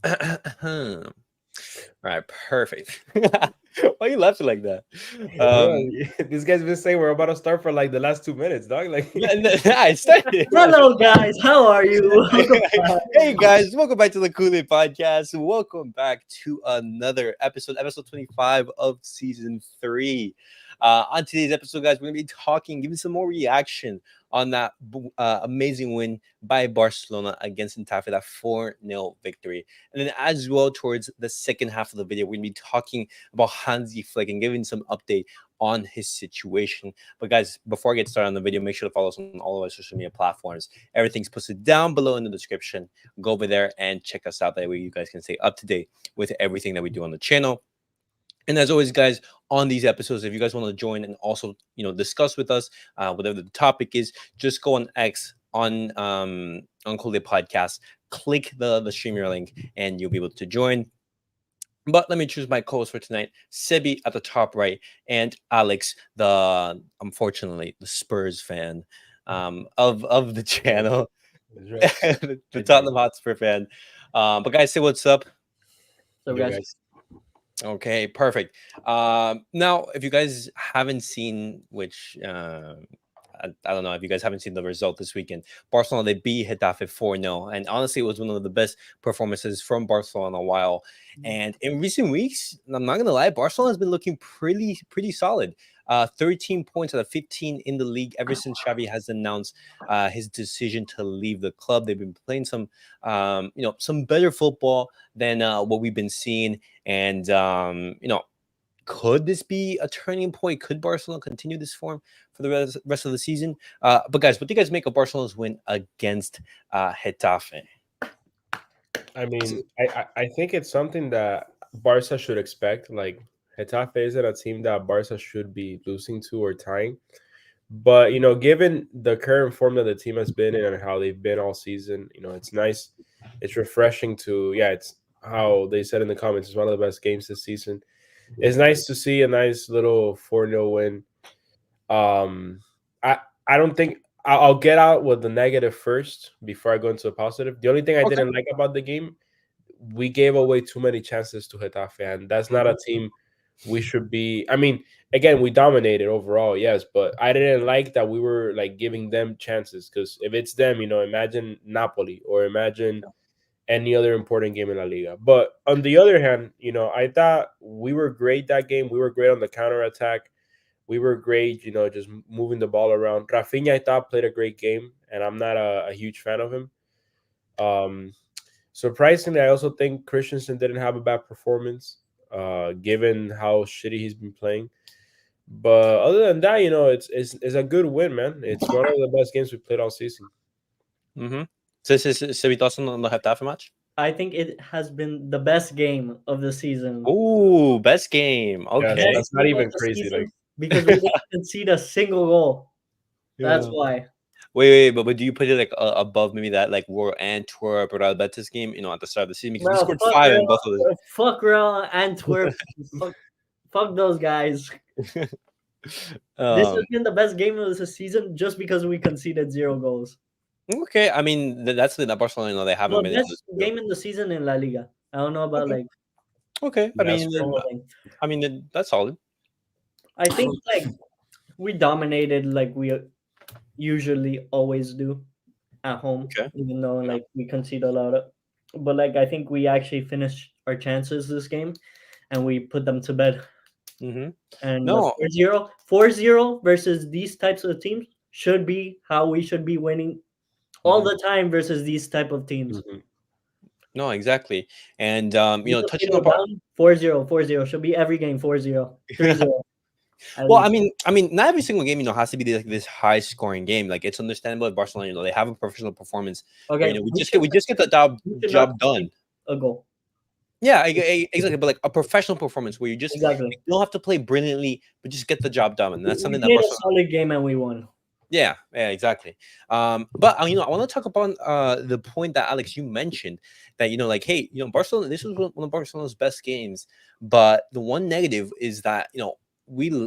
All right, perfect. Why are you laughing like that? Bro, Um, this guy's been saying we're about to start for like the last 2 minutes, dog. Like, I started. Hello, guys. How are you? Welcome back. Hey guys, welcome back to the CulePodcast. Welcome back to another episode, episode 25 of season 3. On today's episode, guys, we're gonna be talking, giving some more reaction on that amazing win by Barcelona against Getafe, that 4-0 victory. And then as well, towards the second half of the video, we're gonna be talking about Hansi Flick and giving some update on his situation. But guys, before I get started on the video, make sure to follow us on all of our social media platforms. Everything's posted down below in the description. Go over there and check us out. That way you guys can stay up to date with everything that we do on the channel. And as always, guys, on these episodes, if you guys want to join and also, discuss with us, whatever the topic is, just go on X on CulePodcast, click the streamer link, and you'll be able to join. But let me choose my co-host for tonight, Sebi at the top right, and Alex, unfortunately the Spurs fan of the channel, that's right. the Tottenham Hotspur fan. But guys, say what's up. So, Yo, guys, guys. Okay, perfect. Now, if you guys haven't seen, which I don't know if you guys haven't seen the result this weekend, Barcelona, they beat Getafe 4-0. And honestly, it was one of the best performances from Barcelona in a while. And in recent weeks, I'm not gonna lie, Barcelona has been looking pretty solid. 13 points out of 15 in the league ever since Xavi has announced his decision to leave the club. They've been playing some better football than what we've been seeing. And could this be a turning point? Could Barcelona continue this form for the rest of the season? But guys, what do you guys make of Barcelona's win against Getafe? I mean, I think it's something that Barca should expect. Like, Getafe isn't a team that Barca should be losing to or tying. But, given the current form that the team has been in and how they've been all season, it's nice. It's refreshing to, yeah, it's how they said in the comments, it's one of the best games this season. It's nice to see a nice little 4-0 win. Um, I I don't think I'll get out with the negative first before I go into the positive. The only thing I Okay. didn't like about the game, we gave away too many chances to Getafe, and that's not a Mhm. team we should be. I mean, again, we dominated overall, yes, but I didn't like that we were like giving them chances because if it's them, imagine Napoli or imagine any other important game in La Liga. But on the other hand, I thought we were great that game. We were great on the counter attack. We were great, just moving the ball around. Rafinha, I thought, played a great game, and I'm not a huge fan of him. Um, Surprisingly, I also think Christensen didn't have a bad performance, given how shitty he's been playing. But other than that, it's a good win, man. It's one of the best games we played all season. Mhm. So we thoughts on the Getafe match? I think it has been the best game of the season. Ooh, best game. Yeah, Okay. Best that's not game of even the crazy. Like, season because we didn't concede a single goal. That's Yeah. why. Wait, but do you put it like above maybe that like Royal Antwerp or Real Betis game? At the start of the season because we Bro, scored fuck 5 in Real, both of those. fuck Real Antwerp. fuck those guys. This has um. been the best game of the season just because we conceded 0 goals. Okay. I mean, that's the Barcelona. They haven't The been able to best do. game in the season in La Liga. I don't know about Okay. like Okay. I that's mean, fair. that's solid. I think like we dominated like we usually always do at home, Okay. even though Yeah. like we concede a lot of. But like I think we actually finished our chances this game, and we put them to bed. Mm-hmm. And the No. 4-0 versus these types of teams should be how we should be winning all Mm-hmm. the time versus these type of teams. Mhm. No, exactly. And We touching go on part. down 4-0, 4-0. Should be every game 4-0, 3-0 at Well, I least. mean, I mean, not every single game, has to be like this high scoring game. Like it's understandable at Barcelona, they have a professional performance where Okay, we just get the job we should not done. concede a goal. Yeah, exactly. But like a professional performance where Exactly. you don't have to play brilliantly, but just get the job done, and that's We something that played a Barcelona. solid game and we won. Yeah, exactly. But I want to talk about the point that Alex you mentioned that like hey Barcelona, this was one of Barcelona's best games, but the one negative is that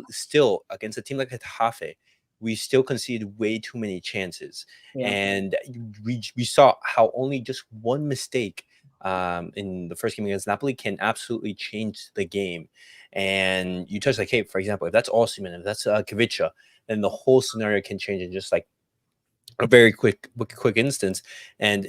still against a team like Getafe, we still conceded way too many chances, Yeah. and we saw how only just one mistake in the first game against Napoli can absolutely change the game. And you touch like, hey, for example, if that's Osimhen, if that's Kavicha, then the whole scenario can change in just like a very quick instance. And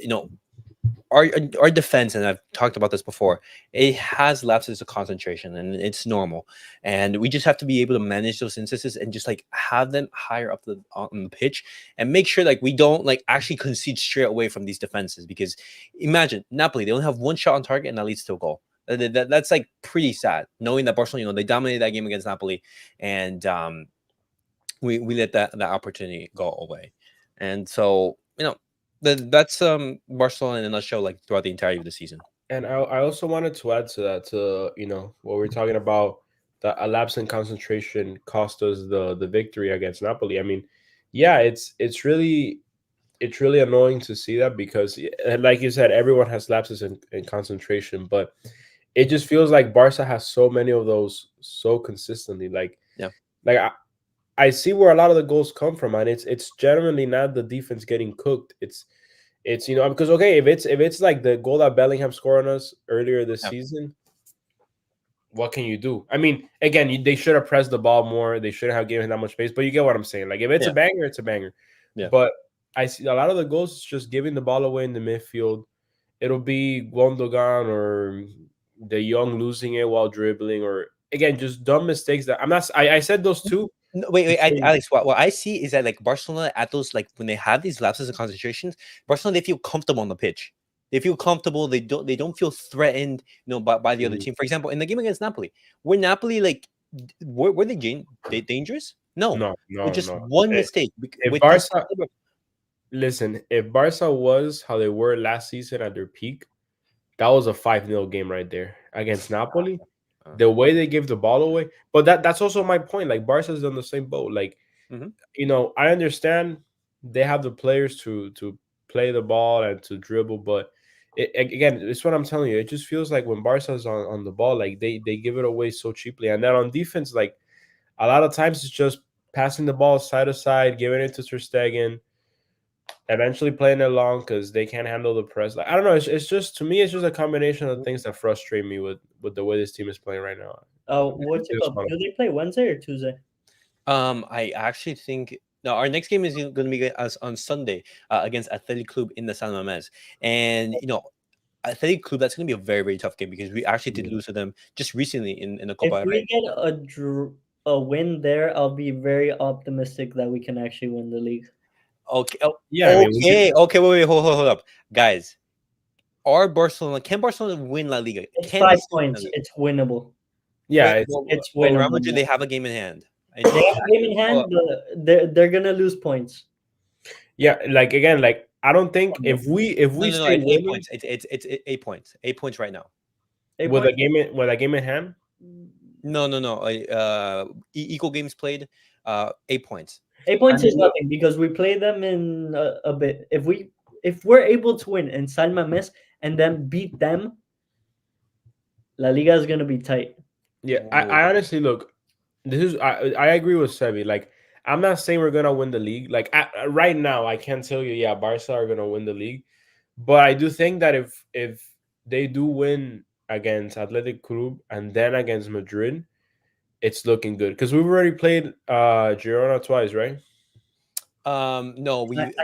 our defense, and I've talked about this before, it has lapses of concentration, and it's normal. And we just have to be able to manage those instances and just like have them higher up on the pitch, and make sure like we don't like actually concede straight away from these defenses. Because imagine Napoli, they only have one shot on target, and that leads to a goal. That's like pretty sad, knowing that Barcelona, they dominated that game against Napoli, and we let that opportunity go away. And so that's Barcelona in a nutshell, like throughout the entirety of the season. And I also wanted to add to that, to what we're talking about, the a lapse in concentration cost us the victory against Napoli. I mean, yeah, it's really annoying to see that, because like you said, everyone has lapses in concentration, but it just feels like Barca has so many of those so consistently. Yeah. Like I see where a lot of the goals come from, and it's generally not the defense getting cooked. It's because okay, if it's like the goal that Bellingham scored on us earlier this Yeah. season, what can you do? I mean, again, they should have pressed the ball more. They shouldn't have given that much space. But you get what I'm saying. Like if it's a banger, it's a banger. Yeah. But I see a lot of the goals is just giving the ball away in the midfield. It'll be Gundogan or De Jong losing it while dribbling, or again just dumb mistakes that I'm not. I said those two. No, wait, Alex. What I see is that like Barcelona at those, like when they have these lapses of concentrations, Barcelona, they feel comfortable on the pitch. They feel comfortable. They don't feel threatened, by the other team. For example, in the game against Napoli, were Napoli like were they dangerous? No, No, with no, just no. one mistake. If With this, Barca, listen, if Barca was how they were last season at their peak, that was a 5-0 game right there against Napoli. The way they give the ball away, but that's also my point. Like Barca's on the same boat. Like, Mhm. I understand they have the players to play the ball and to dribble, but again, it's what I'm telling you. It just feels like when Barca's on the ball, like they give it away so cheaply, and then on defense, like a lot of times it's just passing the ball side to side, giving it to Ter Stegen, eventually playing it long because they can't handle the press. Like I don't know. It's just, to me, it's just a combination of things that frustrate me with the way this team is playing right now. What's it Just called? wanna- Do they play Wednesday or Tuesday? I actually think no. Our next game is going to be us on Sunday against Athletic Club in the San Mamés, and Athletic Club, that's going to be a very very tough game because we actually did lose to them just recently in the If Copa del we Rey. get a win there, I'll be very optimistic that we can actually win the league. Okay. Yeah, I mean, Okay. Wait. Hold up, guys. Can Barcelona win La Liga? It's Can they 5 points. win It's winnable. yeah, La Liga? It's But Real winnable. Madrid, they have a game in hand. They have a game in hand, but they're gonna lose points. yeah. Like again, like I don't think if we No. stay It's 8 winning points. It's 8 points. 8 points right now. Eight with a points? game in hand. No. Equal games played. 8 points. 8 points I is mean, look, nothing because we play them in a bit. If we're able to win in San Mamés and then beat them, La Liga is gonna be tight. yeah, I honestly look. This is I agree with Sebi. Like I'm not saying we're gonna win the league. Like right now, I can't tell you. Yeah, Barca are gonna win the league, but I do think that if they do win against Athletic Club and then against Madrid, it's looking good because we've already played Girona twice, right? No, No, we we lost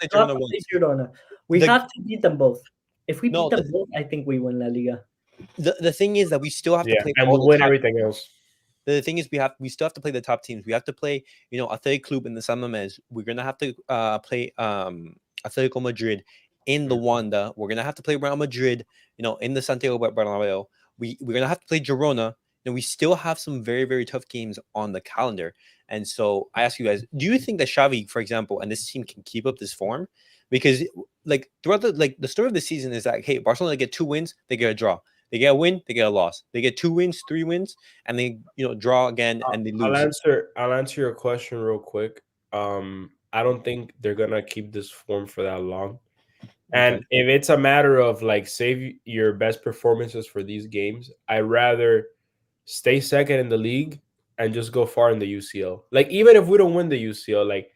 to still have Girona to play once. Girona. We The have to beat them both. If we beat no, them both, I think we win La Liga. the thing is that we still have to Yeah, play and all we the win top. everything else. The thing is, we still have to play the top teams. We have to play, Athletic Club in the San Mamés. We're gonna have to play Atletico Madrid in the Wanda. We're gonna have to play Real Madrid, in the Santiago Bernabeu. We're gonna have to play Girona, and we still have some very very tough games on the calendar. And so I ask you guys, do you think that Xavi, for example, and this team can keep up this form? Because like throughout the story of the season is that, hey, Barcelona get 2 wins, they get a draw. They get a win, they get a loss. They get 2 wins, 3 wins, and they draw again and they I'll lose. answer your question real quick. I don't think they're gonna keep this form for that long. And Okay. if it's a matter of like save your best performances for these games, I'd rather stay second in the league and just go far in the UCL. Like even if we don't win the UCL, like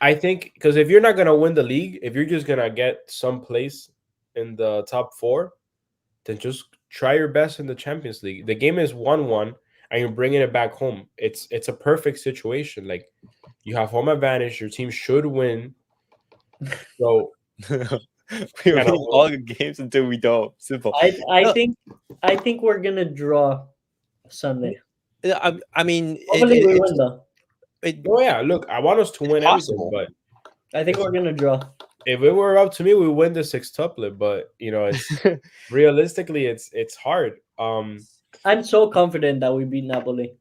I think because if you're not gonna win the league, if you're just gonna get some place, in the top four, then just try your best in the Champions League. The game is 1-1, and you're bringing it back home. It's a perfect situation. Like you have home advantage. Your team should win. So We're kind of winning all the games until we don't. Simple. I No, think we're gonna draw Sunday. I mean, Hopefully we win though. oh yeah, look, I want us to win possible. everything, but I think we're gonna draw. if it were up to me, we win the sextuplet. But you know, it's realistically, it's hard. I'm so confident that we beat Napoli.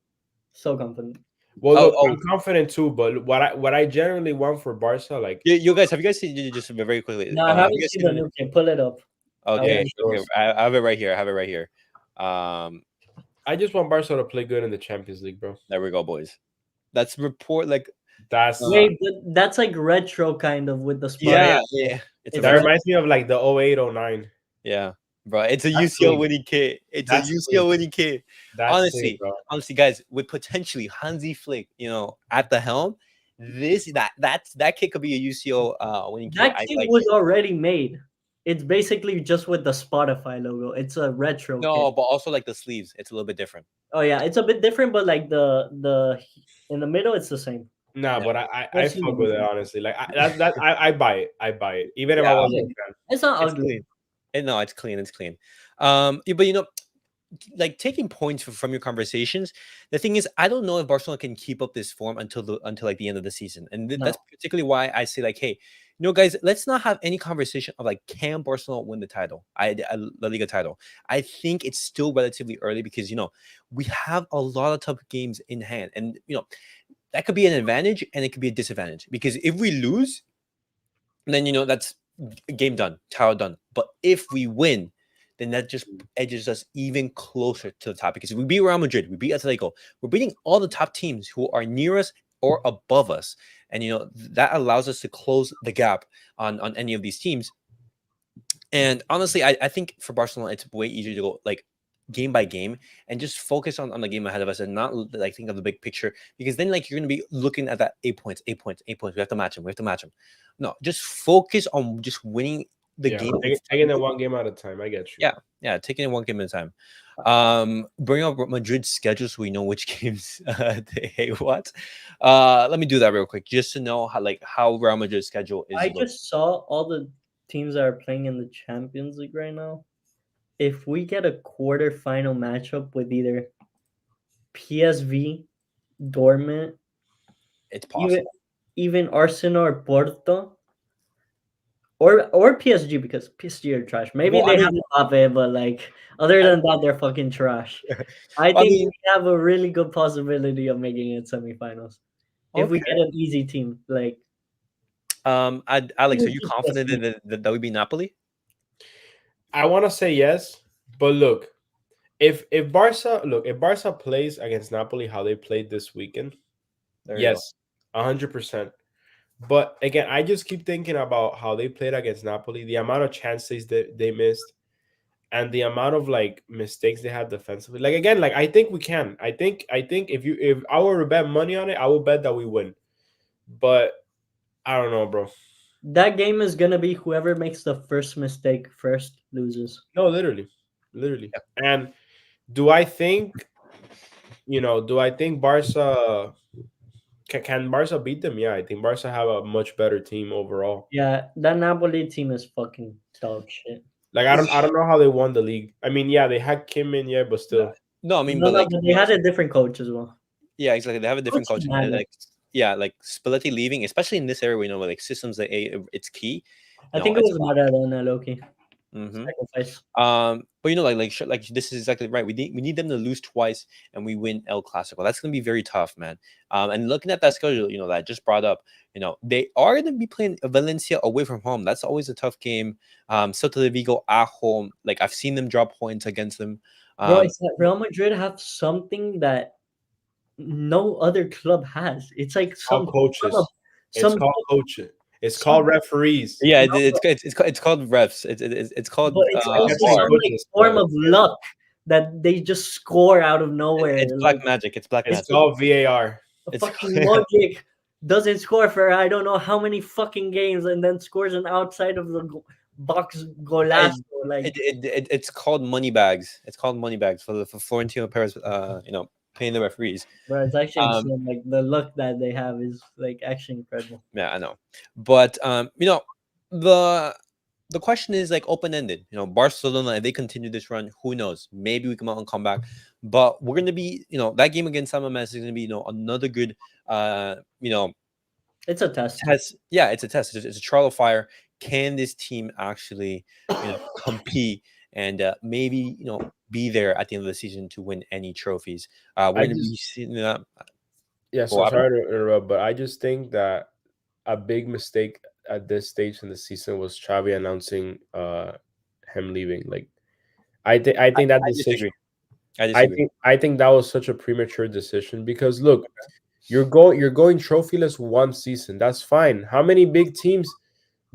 So confident. Well, Oh, look, oh. I'm confident too. But what I generally want for Barca, like you guys, have you guys seen just very quickly? No, I have haven't you guys seen the new game. Pull it up. Okay, show okay, us. I have it right here. I have it right here. I just want Barca to play good in the Champions League, bro. There we go, boys. That's report like That's Wait, but that's like retro kind of with the spot. yeah. It's It's that a reminds me of like the 08-09. yeah, bro. It's a That's UCL clean. winning kit. It's That's a UCL clean. winning kit. That's Honestly, clean, bro. honestly, guys, with potentially Hansi Flick, at the helm, that kit could be a UCL winning kit. That I kit like was it. already made. It's basically just with the Spotify logo. It's a retro No, kit. but also like the sleeves, it's a little bit different. Oh yeah, it's a bit different, but like the in the middle, it's the same. Nah, Yeah. but I Let's see fuck the with it difference. honestly. Like I buy it. I buy it. Even if I Yeah, wasn't a fan. It's not it's ugly. clean. No, it's clean. It's clean. Yeah, but like taking points from your conversations, the thing is, I don't know if Barcelona can keep up this form until like the end of the season, and No. that's particularly why I say like, hey, guys, let's not have any conversation of like, can Barcelona win the title, La Liga title? I think it's still relatively early because we have a lot of tough games in hand, and that could be an advantage and it could be a disadvantage because if we lose, then that's game done, title done. But if we win, then that just edges us even closer to the top because if we beat Real Madrid, we beat Atletico, we're beating all the top teams who are near us or above us, and that allows us to close the gap on any of these teams. And honestly, I think for Barcelona, it's way easier to go like game by game and just focus on the game ahead of us and not like think of the big picture, because then like you're going to be looking at that 8 points. We have to match them. No, just focus on just winning the game. Taking it one game at a time. I get you. Yeah, taking it one game at a time. Bring up Madrid's schedule so we know which games they hate what. Let me do that real quick just to know how Real Madrid's schedule is. I just saw all the teams that are playing in the Champions League right now. If we get a quarterfinal matchup with either PSV, Dortmund, it's possible. Even Arsenal or Porto, or PSG, because PSG are trash. Maybe they have Mbappe, but like other than that, they're fucking trash. I think we have a really good possibility of making it semifinals if we get an easy team. Like, Alex, are you confident that would be Napoli? I want to say yes, but look, if Barca plays against Napoli how they played this weekend, yes, 100%. But again, I just keep thinking about how they played against Napoli, the amount of chances that they missed, and the amount of like mistakes they had defensively. Like again, like I think we can. I think if I were to bet money on it, I would bet that we win. But I don't know, bro. That game is gonna be whoever makes the first mistake first loses. No, literally. Yeah. And do I think Barca can Barca beat them? Yeah, I think Barca have a much better team overall. Yeah, that Napoli team is fucking dog shit. Like I don't know how they won the league. I mean, yeah, they had Kim in, yeah, but still. No, I mean, but they had a different coach as well. Yeah, exactly. They have a different coach. Like Spalletti leaving, especially in this area, we know like systems that it's key. I think it was Maradona, Loki. Sacrifice. But like this is exactly right. We need them to lose twice and we win El Clasico. That's gonna be very tough, man. And looking at that schedule, that I just brought up, they are gonna be playing Valencia away from home. That's always a tough game. Celta de Vigo at home. Like I've seen them drop points against them. Bro, it's that Real Madrid have something that no other club has. It's like some coaches. It's called coaches. It's called referees. Yeah, it's called refs. It's called. But it's also some form of luck that they just score out of nowhere. It's black magic. It's called VAR. Fucking logic doesn't score for I don't know how many fucking games and then scores an outside of the box And golazo. Like, it's called money bags. It's called money bags for Florentino Perez. Paying the referees. bro, it's actually Um, insane. Like the look that they have is like actually incredible. yeah, I know, but the the question is like open ended. Barcelona, if they continue this run, who knows? Maybe we come out and come back. But we're gonna be, that game against San Mamés is gonna be, another good, It's a test. test. Yeah, it's a test. It's a trial of fire. Can this team actually, compete and maybe be there at the end of the season to win any trophies? We're I gonna be just seeing that. yeah. Go So up. sorry to interrupt, but I just think that a big mistake at this stage in the season was Xavi announcing him leaving. Like I think that I decision. disagree. I disagree. I think that was such a premature decision because look, you're going trophyless one season. That's fine. How many big teams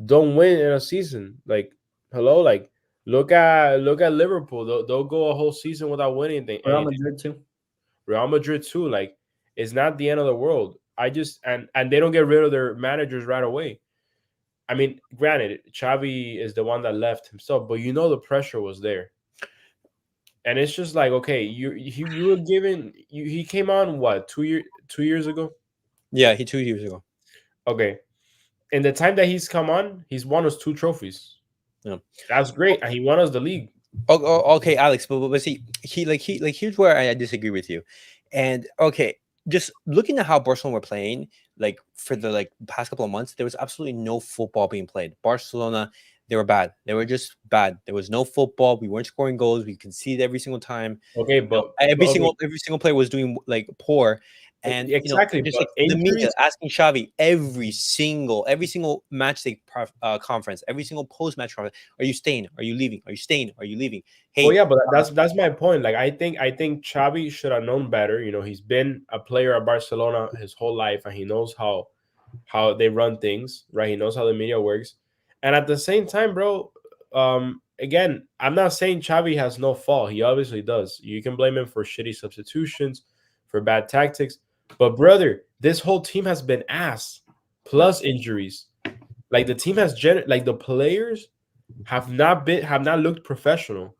don't win in a season? Like hello, like look at Liverpool. They'll go a whole season without winning Real anything. Madrid too. Real Madrid too. Like it's not the end of the world. I just and they don't get rid of their managers right away. I mean, granted, Xavi is the one that left himself, but the pressure was there. And it's just like, okay, you were given he came on what 2 years ago? Yeah, he 2 years ago. Okay. In the time that he's come on, he's won us 2 trophies. Yeah. That's great. And he won us the league. Okay, Alex, but see, here's where I disagree with you. And okay, just looking at how Barcelona were playing, like for the past couple of months, there was absolutely no football being played. Barcelona, they were bad. They were just bad. There was no football. We weren't scoring goals. We conceded every single time. Okay, Every okay, single player was doing like poor. And exactly. just But like the media injuries, asking Xavi every single match day conference, every single post match conference, are you staying? Are you leaving? Are you staying? Are you leaving? well, Hey, yeah, but that's my point. Like I think Xavi should have known better. He's been a player at Barcelona his whole life, and he knows how they run things, right? He knows how the media works. And at the same time, bro, again, I'm not saying Xavi has no fault. He obviously does. You can blame him for shitty substitutions, for bad tactics. But brother, this whole team has been ass plus injuries. Like the team has like the players have not looked professional.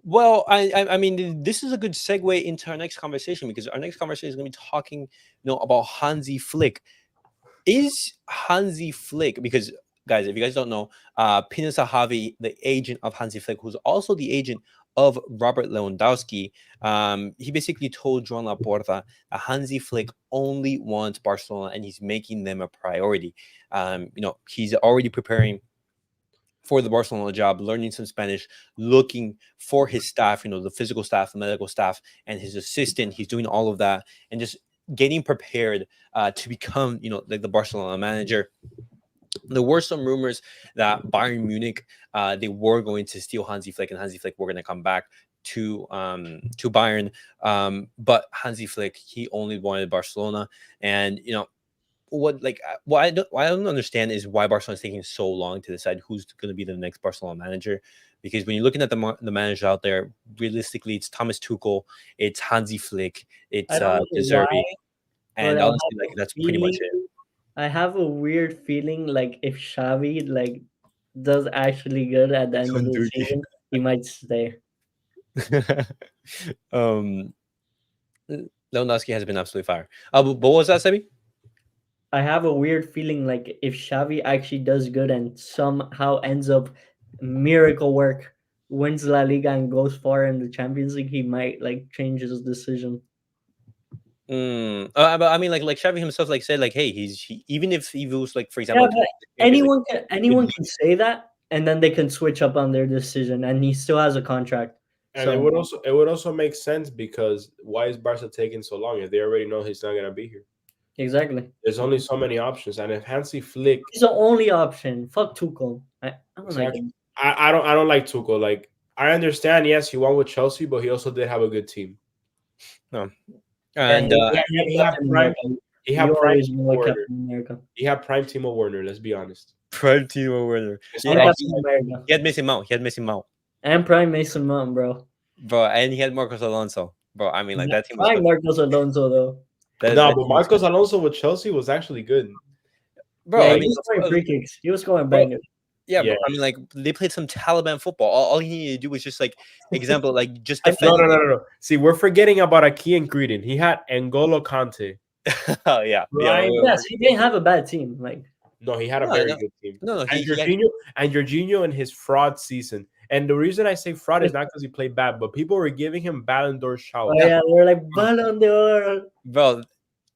well, I mean, this is a good segue into our next conversation because our next conversation is going to be talking, about Hansi Flick. Is Hansi Flick, because guys, if you guys don't know, Pino Sahavi, the agent of Hansi Flick, who's also the agent of Robert Lewandowski, he basically told Joan Laporta that Hansi Flick only wants Barcelona and he's making them a priority. He's already preparing for the Barcelona job, learning some Spanish, looking for his staff, the physical staff, the medical staff, and his assistant. He's doing all of that and just getting prepared to become, like the Barcelona manager. There were some rumors that Bayern Munich, they were going to steal Hansi Flick, and Hansi Flick were going to come back to Bayern. But Hansi Flick, he only wanted Barcelona, and what I don't understand is why Barcelona is taking so long to decide who's going to be the next Barcelona manager. Because when you're looking at the managers out there, realistically, it's Thomas Tuchel, it's Hansi Flick, it's I don't know De why, Zerbi, but and honestly, like that's pretty much I have a weird feeling like if Xavi does actually good at the end of the it. season, he might stay. Lewandowski has been absolutely fire. But what was that, Sebi? I have a weird feeling like if Xavi actually does good and somehow ends up miracle work, wins La Liga and goes far in the Champions League, he might change his decision. But I mean, like Xavi himself, said, hey, even if he was for example, Yeah, but anyone can say that, and then they can switch up on their decision, and he still has a contract. And it would also make sense because why is Barca taking so long if they already know he's not gonna be here? Exactly. There's only so many options, and if Hansi Flick, he's the only option. Fuck Tuchel. I don't exactly. like him. I don't like Tuchel. Like I understand, yes, he won with Chelsea, but he also did have a good team. No, and he had prime Timo Werner. He had prime Timo Werner. Let's be honest. Prime Timo Werner. He had Mason Mount. And prime Mason Mount, bro. And he had Marcos Alonso, bro. I mean, that team was prime Marcos Alonso though. But Marcos Alonso with Chelsea was actually good, bro. Yeah, I he mean, was scoring free kicks. He was scoring bangers. Yeah, Yeah. bro. I mean, like they played some Taliban football. All he needed to do was just like example, like just I- defend. No. See, we're forgetting about a key ingredient. He had N'Golo Kante. Oh yeah, Right. Yes, he didn't have a bad team. Like No, he had a No, very no, good team. no. And He actually, Jorginho in his fraud season. And the reason I say fraud is not because he played bad, but people were giving him Ballon d'Or shouts. oh yeah, we're like Ballon d'Or. bro.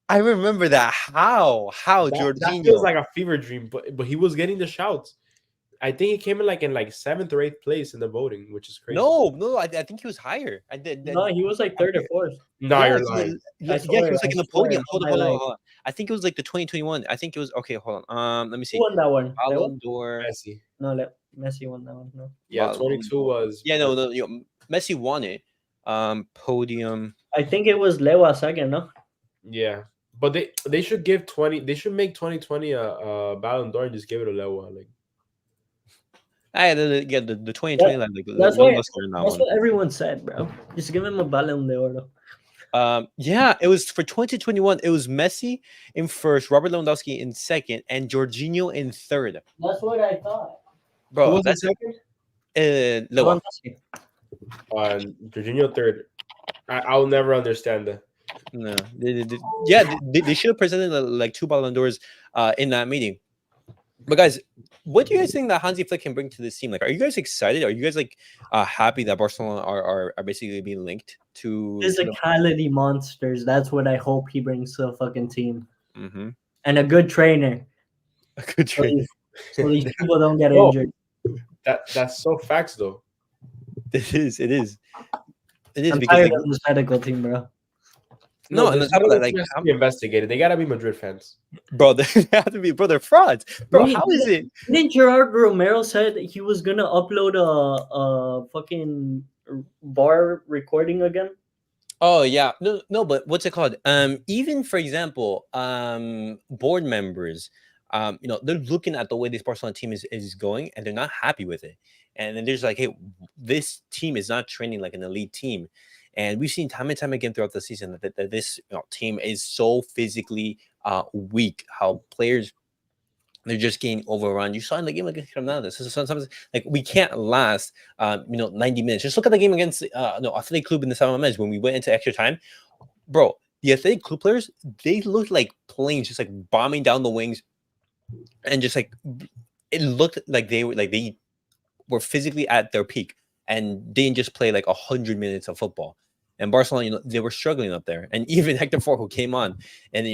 I remember that. How That feels Jorginho? like a fever dream, but he was getting the shouts. I think he came in like 7th or 8th place in the voting, which is crazy. No. I think he was higher. I did. No, he was like third or fourth. No, Yeah, you're he lying. was- I yeah, swear, he was like I in the swear, podium. Hold on my life. on. I think it was like the 2021. I think it was okay. Hold on. Let me Who see. won that one? Leo? Ballon d'Or. Messi. No, Messi won that one. No. Yeah, Ballon 22 d'Or. was. Yeah, no. Messi won it. Podium. I think it was Lewa second. No. Yeah, but they should give 20. They should make 2020 a Ballon d'Or and just give it a Lewa. Like, The 2020 like That's no why. less than that That's one. what everyone said, bro. Just give him a Ballon d'Or. Yeah, it was for 2021. It was Messi in first, Robert Lewandowski in second, and Jorginho in third. That's what I thought. who Bro, was that's second? Lewa. Lewandowski. Jorginho third. I'll never understand that. No, yeah, they should have presented like two Ballon d'Ors in that meeting. But guys, what do you guys think that Hansi Flick can bring to this team? Like, are you guys excited? Are you guys like happy that Barcelona are basically being linked to Physicality monsters. That's what I hope he brings to a fucking team. Mm-hmm. And a good trainer. A good trade? So these people don't get Oh. injured. That's so facts though. It is I'm because tired like, of this medical team, bro. no, and on this top of that, like, has to be investigated. They gotta be Madrid fans. bro, they have to be, bro, they're frauds, bro. Wait, How is it? Didn't Gerard Romero said he was gonna upload a fucking bar recording again? Oh yeah, no, but what's it called? Even for example, board members, they're looking at the way this Barcelona team is going, and they're not happy with it. And then there's like, hey, this team is not training like an elite team, and we've seen time and time again throughout the season that this team is so physically weak. How players they're just getting overrun. You saw in the game against Granada. So sometimes like we can't last 90 minutes. Just look at the game against Athletic Club in the San Mamés when we went into extra time. Bro, the Athletic Club players, they looked like planes just like bombing down the wings, and just like it looked like they were physically at their peak and didn't just play like 100 minutes of football. And Barcelona, they were struggling up there. And even Hector Ford, who came on and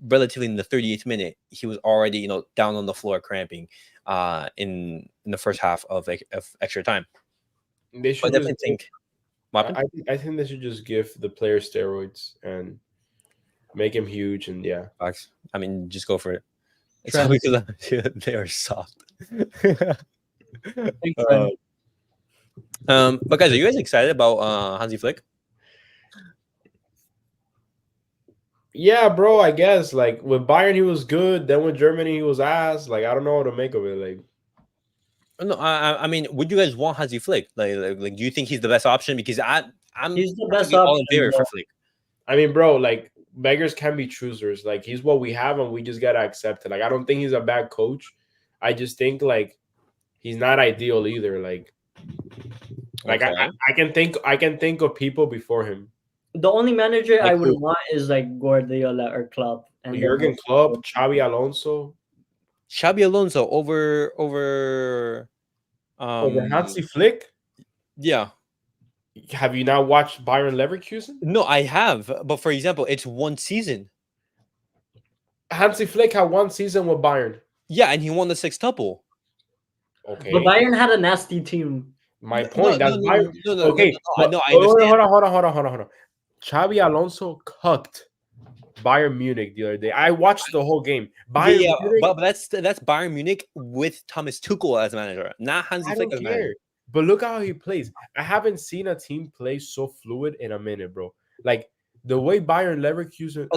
relatively in the 38th minute, he was already down on the floor cramping in the first half of extra time. They should I definitely think. I think they should just give the players steroids and make him huge and yeah. Facts. I mean, just go for it. It's all because they are soft. But guys, are you guys excited about Hansi Flick? Yeah, bro. I guess like with Bayern he was good. Then with Germany he was ass. Like I don't know what to make of it. Like, no, I mean, would you guys want Hansi Flick? Like, do you think he's the best option? Because I'm he's the best all in option, favor bro. for Flick. I mean, bro, like beggars can be choosers. Like he's what we have, and we just gotta accept it. Like I don't think he's a bad coach. I just think like he's not ideal either. Like Okay. I can think of people before him. The only manager Like I would who? want is like Guardiola or Klopp. And Jurgen Klopp, Xavi Alonso, Xabi Alonso over Hansi Flick. Yeah. Have you now watched Bayern Leverkusen? No, I have. But for example, it's one season. Hansi Flick had one season with Bayern. Yeah, and he won the sextuple. Okay. But Bayern had a nasty team. My point. That's Bayern. Okay. No, I understand. Hold on. Xabi Alonso cucked Bayern Munich the other day. I watched the whole game. Bayern Munich, but that's Bayern Munich with Thomas Tuchel as manager, not Hansi Flick as manager. But look how he plays. I haven't seen a team play so fluid in a minute, bro. Like the way Bayern Leverkusen.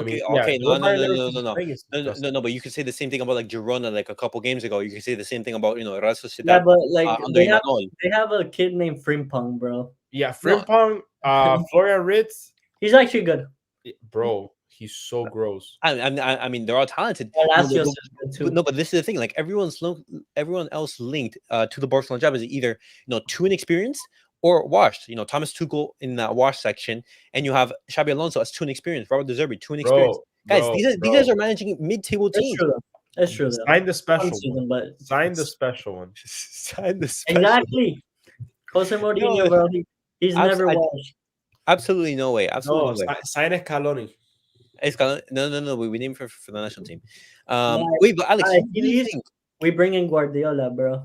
No. But you could say the same thing about like Girona, like a couple games ago. You could say the same thing about Real Sociedad. Yeah, but like under Imanol. they have a kid named Frimpong, bro. Yeah, Frimpong, Florian Ritz. He's actually good. Bro, He's so gross. I mean, they're all talented. Palacios is good too. But this is the thing. Like everyone else linked to the Barcelona job is either too inexperienced or washed. Thomas Tuchel in that wash section, and you have Xabi Alonso as too inexperienced. Robert De Zerbi too inexperienced. Guys, these guys are managing mid-table teams. That's true. Though. Sign the special season, one. Sign the special one. Sign the special. Exactly. Jose Mourinho, bro. He's never washed. Absolutely no way. Absolutely no way. Sign Scaloni. No. We named for the national team. Wait, but Alex, we bring in Guardiola, bro.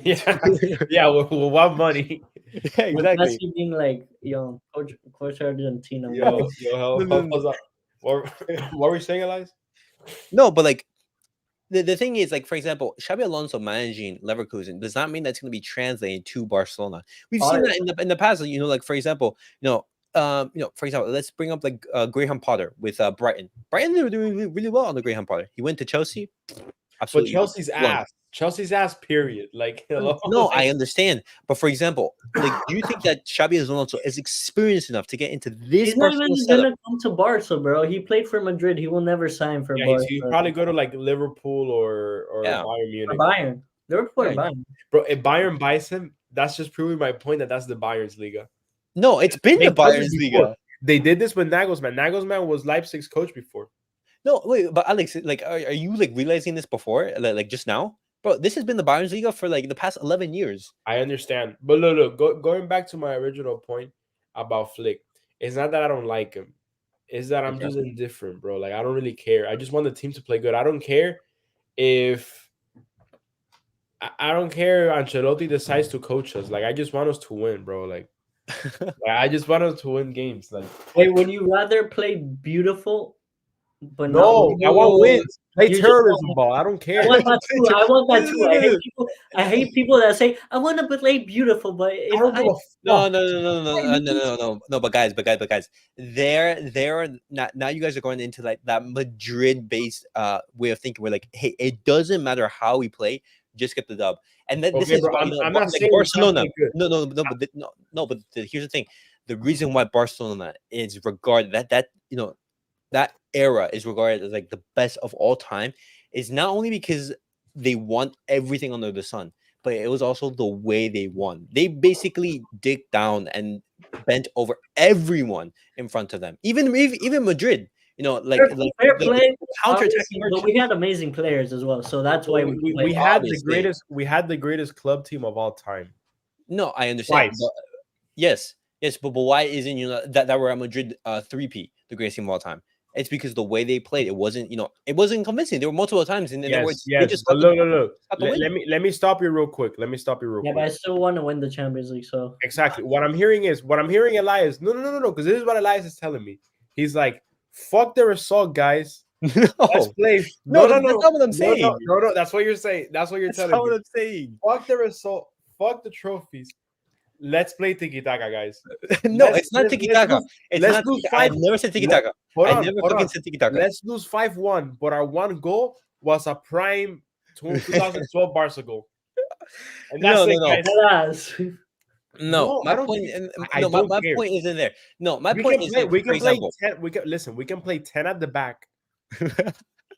yeah, with what money? Yeah, exactly. Messi being like, coach Argentina. What were you saying, Elias? No, but like the thing is, like, for example, Xabi Alonso managing Leverkusen does not mean that's going to be translated to Barcelona. We've seen that in the past. Like for example, for example, let's bring up like Graham Potter with Brighton. Brighton, they were doing really, really well on the Graham Potter. He went to Chelsea. Absolutely. But Chelsea's ass, period. Like, hello. No, I understand. But for example, like, do you think that Xabi Alonso is experienced enough to get into this? He's not even gonna come to Barca, bro. He played for Madrid. He will never sign for Barca. He'd probably go to like Liverpool or Bayern Munich. Bayern. Liverpool or Bayern. Bro, if Bayern buys him, that's just proving my point that's the Bayern's Liga. No, it's been the Bayern's Liga. They did this with Nagelsmann. Nagelsmann was Leipzig's coach before. No, wait, but Alex, like, are you like realizing this before, like just now? Bro, this has been the Bayern's Liga for like the past 11 years. I understand. But look, going back to my original point about Flick, it's not that I don't like him. It's that I'm just indifferent, bro. Like, I don't really care. I just want the team to play good. I don't care if Ancelotti decides to coach us. Like, I just want us to win, bro. Like I just want us to win games. Like, wait, would you rather play beautiful? But no, I want wins. Play terrorism ball. I don't care. I want that too. I hate people that say I want to play beautiful, but no. But guys, they're not. Now you guys are going into like that Madrid-based way of thinking. Where like, hey, it doesn't matter how we play, just get the dub. And then this is bro, I'm not saying Barcelona. No. But here's the thing: the reason why Barcelona is regarded that era is regarded as like the best of all time is not only because they won everything under the sun, but it was also the way they won. They basically digged down and bent over everyone in front of them. Even Madrid, fair play, counter-attacking. But we had amazing players as well, so that's why we had the greatest club team of all time. No, I understand. But, yes, but why isn't that we're at Madrid 3P, the greatest team of all time? It's because the way they played, it wasn't convincing. There were multiple times, and they just look. Let me stop you real quick. Yeah, but I still want to win the Champions League. So exactly what I'm hearing, Elias. No, because this is what Elias is telling me. He's like, "Fuck the result, guys. No. Let's play." No, that's not what I'm saying. No, that's what you're saying. That's what you're telling me. That's what I'm saying. Fuck the result. Fuck the trophies. Let's play tiki-taka, guys. It's not tiki-taka. I never said tiki-taka. I never fucking said tiki-taka. Let's lose 5-1, but our one goal was a prime 2012 Barca goal. And that's guys. No, my point isn't there. No, my point is we can play 10. We can play 10 at the back.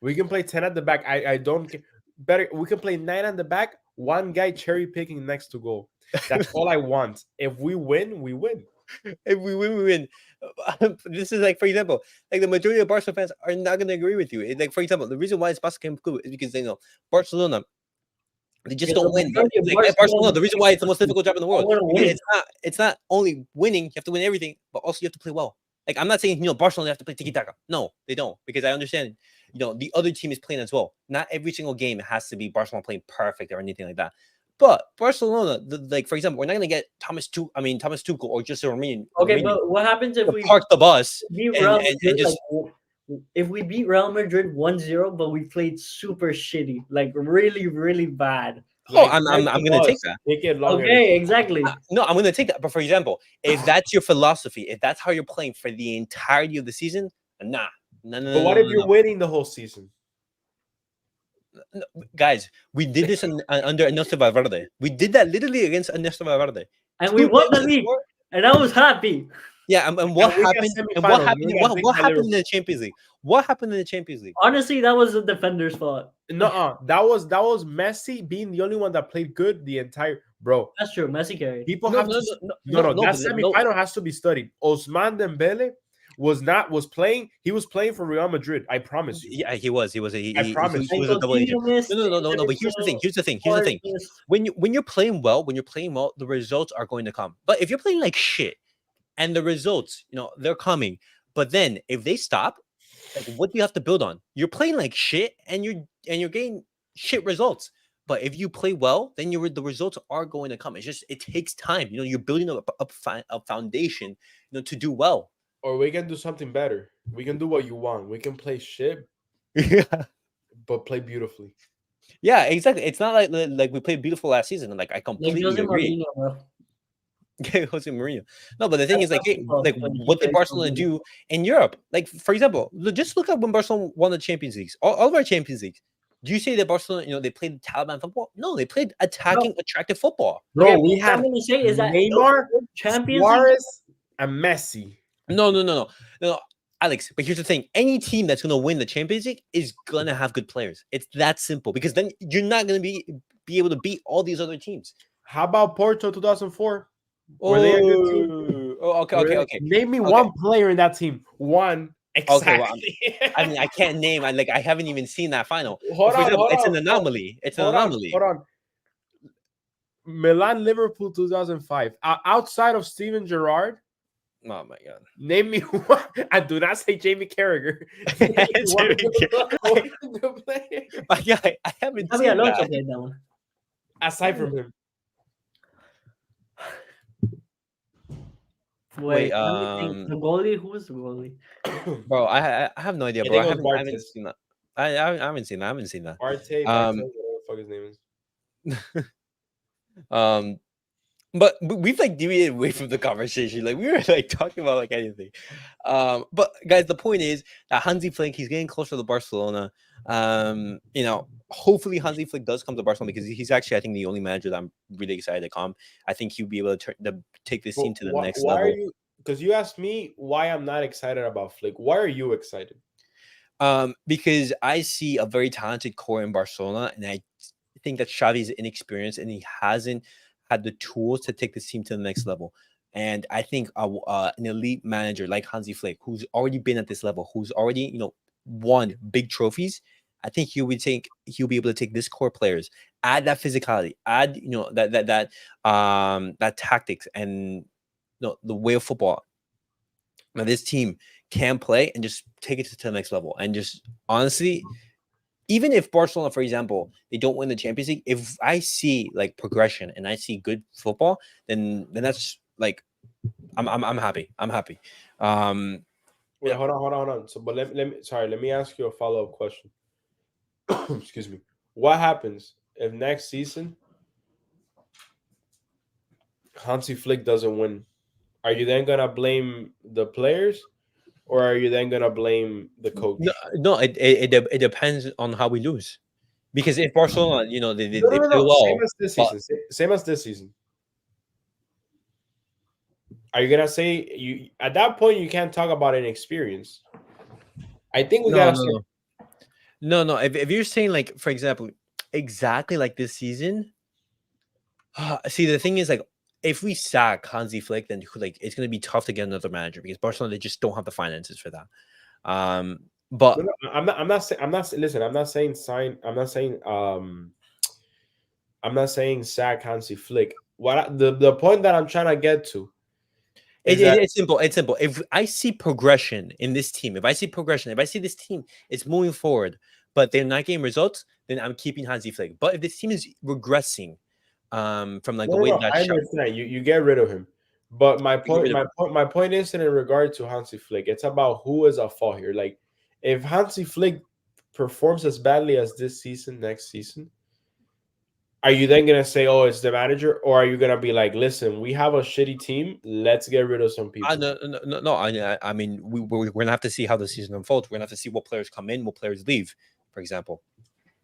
We can play 10 at the back. I don't care. Better, we can play 9 at the back. One guy cherry picking next to goal. That's all I want. If we win, we win. If we win, we win. This is like, for example, like the majority of Barca fans are not going to agree with you. Like, for example, the reason why it's Barca Club is because they know Barcelona, they just don't win. Like, Barcelona, the reason why it's the most difficult job in the world. It's not only winning, you have to win everything, but also you have to play well. Like, I'm not saying, Barcelona have to play tiki-taka. No, they don't, because I understand, the other team is playing as well. Not every single game has to be Barcelona playing perfect or anything like that. But Barcelona, like, for example, we're not going to get Thomas Tuchel or just Romain. Okay, but what happens if we park the bus if we beat Real Madrid 1-0, but we played super shitty, like really, really bad? I'm going to take that. Okay, exactly. No, I'm going to take that. But for example, if that's your philosophy, if that's how you're playing for the entirety of the season, nah. But what if you're winning the whole season? No, guys, we did this under Ernesto Valverde. We did that literally against Ernesto Valverde. And we won the league. And I was happy. Yeah, and what we get happened? And semifinals, what and happened? we got beat What by happened in Liverpool. the Champions League? What happened in the Champions League? Honestly, that was the defender's fault. No, that was Messi being the only one that played good the entire bro. That's true. Messi carried. People No, have no, to no, no, no, no, that but no. semifinal has to be studied. Osman Dembele was playing. He was playing for Real Madrid. I promise you. Yeah, he was. He was a double Coutinho agent. missed, No. But here's the thing. Suarez missed. When you're playing well, the results are going to come. But if you're playing like shit, and the results, they're coming. But then if they stop, like, what do you have to build on? You're playing like shit, and you're getting shit results. But if you play well, then the results are going to come. It's just it takes time. You're building up a foundation, to do well. Or we can do something better. We can do what you want. We can play shit, Yeah. but play beautifully. Yeah, exactly. It's not like we played beautiful last season. Like I completely Jose agree. Mourinho, bro. Jose Mourinho. No, but the thing That's is, like, something about like when he what did plays Barcelona for do in Europe? Like, for example, just look at when Barcelona won the Champions Leagues. All of our Champions Leagues. Do you say that Barcelona, they played Taliban football? No, they played attacking, attractive football. Bro, Okay, we what had I'm gonna say is that Neymar, Champions League. Suarez, and Messi. No, Alex. But here's the thing: any team that's gonna win the Champions League is gonna have good players. It's that simple. Because then you're not gonna be able to beat all these other teams. How about Porto 2004? Were they a good team? Okay. Name me one player in that team. One. Exactly. Okay, well, I mean, I can't name. I haven't even seen that final. Hold on, it's an anomaly. It's an anomaly. Hold on. Milan, Liverpool, 2005. Outside of Steven Gerrard. Oh my god! Name me one. I do not say Jamie Carragher. I haven't seen Alonso that. played that one. Aside from him. Wait, the goalie? Who was the goalie? Bro, I have no idea, bro. I haven't seen that. I haven't seen that. I haven't seen that. Arte, whatever the fuck his name is. But we've deviated away from the conversation. Like, we were talking about anything. But guys, the point is that Hansi Flick, he's getting closer to Barcelona. Hopefully Hansi Flick does come to Barcelona, because he's actually, I think, the only manager that I'm really excited to come. I think he'll be able to take this team to the next level. Because you asked me why I'm not excited about Flick. Why are you excited? Because I see a very talented core in Barcelona, and I think that Xavi is inexperienced and he hasn't had the tools to take this team to the next level. And I think an elite manager like Hansi Flick, who's already been at this level, who's already won big trophies, I think he'll be able to take this core players, add that physicality, add that tactics and the way of football. Now this team can play and just take it to the next level. And just honestly, even if Barcelona, for example, they don't win the Champions League, if I see progression and I see good football, then that's I'm happy. I'm happy. Wait, hold on. So, but let me ask you a follow-up question. Excuse me. What happens if next season Hansi Flick doesn't win? Are you then gonna blame the players, or are you then gonna blame the coach? No, it depends on how we lose. Because if Barcelona, they play well, same as this season. Are you gonna say you at that point you can't talk about inexperience? I think we gotta. No. If you're saying for example, exactly like this season, see the thing is if we sack Hansi Flick, then it's gonna be tough to get another manager, because Barcelona, they just don't have the finances for that. But no, I'm not saying sack Hansi Flick. What the point that I'm trying to get to. It's simple. If I see progression in this team, if I see this team is moving forward, but they're not getting results, then I'm keeping Hansi Flick. But if this team is regressing, from the way that I understand you get rid of him. But my point isn't in regard to Hansi Flick. It's about who is at fault here. If Hansi Flick performs as badly as this season, next season, are you then gonna say, "Oh, it's the manager," or are you gonna be like, "Listen, we have a shitty team. Let's get rid of some people"? No. I mean, we're gonna have to see how the season unfolds. We're gonna have to see what players come in, what players leave. For example,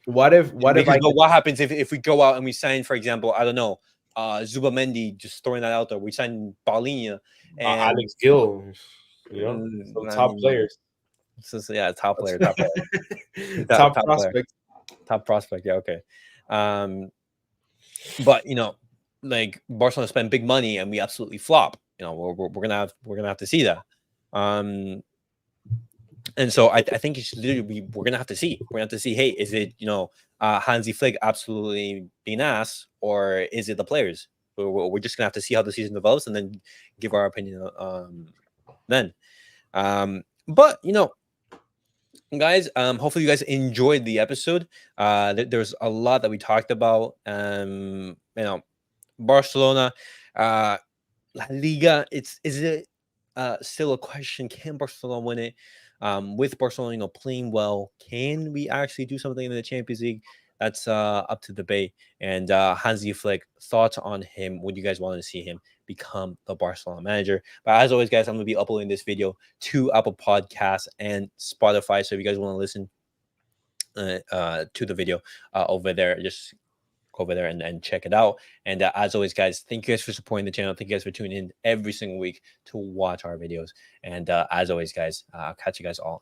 what happens if we go out and we sign, for example, I don't know, Zubamendi, just throwing that out there. We signed Paulinho and Alex Gill, some I top mean, players. yeah, top player, top player, Top top player, prospects. top prospect. Yeah, okay. But like Barcelona spent big money and we absolutely flop. We're gonna have to see that. And so I think it's literally we're gonna have to see. We're gonna have to see. Hey, is it Hansi Flick absolutely being ass, or is it the players? We're just gonna have to see how the season develops and then give our opinion. Then, but guys, hopefully you guys enjoyed the episode. There's a lot that we talked about. Barcelona, La Liga. Is it still a question? Can Barcelona win it? With Barcelona, playing well, can we actually do something in the Champions League? That's up to debate. And Hansi Flick, thoughts on him? Would you guys want to see him become the Barcelona manager? But as always, guys, I'm going to be uploading this video to Apple Podcasts and Spotify. So if you guys want to listen to the video over there, just go over there and check it out. And as always, guys, thank you guys for supporting the channel. Thank you guys for tuning in every single week to watch our videos. And as always, guys, I'll catch you guys all